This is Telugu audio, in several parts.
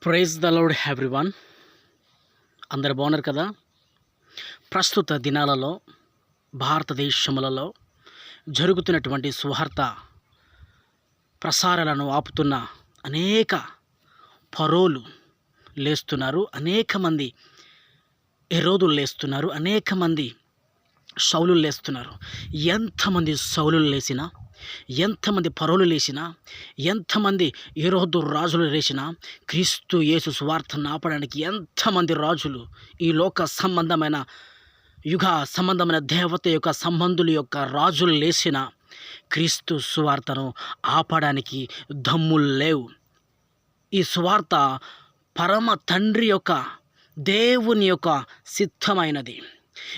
Praise the lord everyone. అందరు బాగున్నారు కదా. ప్రస్తుత దినాలలో భారతదేశములలో జరుగుతున్నటువంటి సువార్త ప్రసారాలను ఆపుతున్న అనేక పరోలు లేస్తున్నారు, అనేక మంది హెరోదులు లేస్తున్నారు, అనేక మంది సౌలు లేస్తున్నారు. ఎంతమంది సౌలులు లేచినా, ఎంతమంది పరోలు లేచినా, ఎంతమంది హెరోదు రాజులు లేచినా, క్రీస్తు యేసు సువార్తను ఆపడానికి ఎంతమంది రాజులు, ఈ లోక సంబంధమైన యుగ సంబంధమైన దేవత యొక్క సంబంధుల యొక్క రాజులు లేచిన క్రీస్తు సువార్తను ఆపడానికి దమ్ములు లేవు. ఈ సువార్త పరమ తండ్రి యొక్క దేవుని యొక్క సిద్ధమైనది.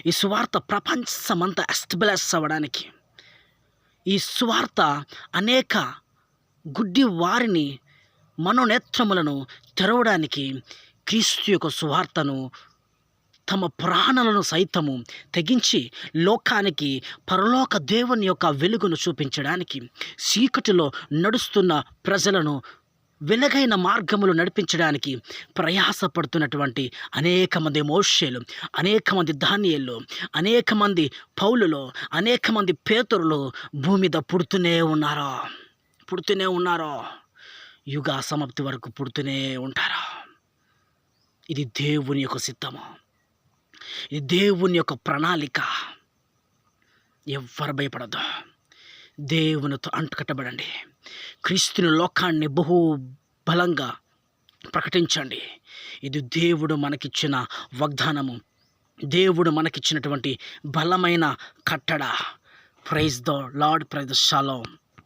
ఈ సువార్త ప్రపంచమంతా ఎస్టాబ్లిష్ అవ్వడానికి, ఈ సువార్త అనేక గుడ్డి వారిని మనోనేత్రములను తెరవడానికి క్రీస్తు యొక్క సువార్తను తమ ప్రాణాలను సైతము తెగించి లోకానికి పరలోక దేవుని యొక్క వెలుగును చూపించడానికి, చీకటిలో నడుస్తున్న ప్రజలను వెలుగైన మార్గములు నడిపించడానికి ప్రయాసపడుతున్నటువంటి అనేక మంది మోషేలు, అనేక మంది దానియేలు, అనేక మంది పౌలులు, అనేక మంది పేతురులు భూమి మీద పుడుతూనే ఉన్నారు. యుగ సమాప్తి వరకు పుడుతూనే ఉంటారు. ఇది దేవుని యొక్క సిద్ధము, ఇది దేవుని యొక్క ప్రణాళిక. ఎవ్వరు భయపడద్దు. దేవునితో అంటుకట్టబడండి. క్రీస్తుని లోకాన్ని బహు బలంగా ప్రకటించండి. ఇది దేవుడు మనకిచ్చిన వాగ్దానము, దేవుడు మనకిచ్చినటువంటి బలమైన కట్టడ. Praise the Lord, praise the shalom.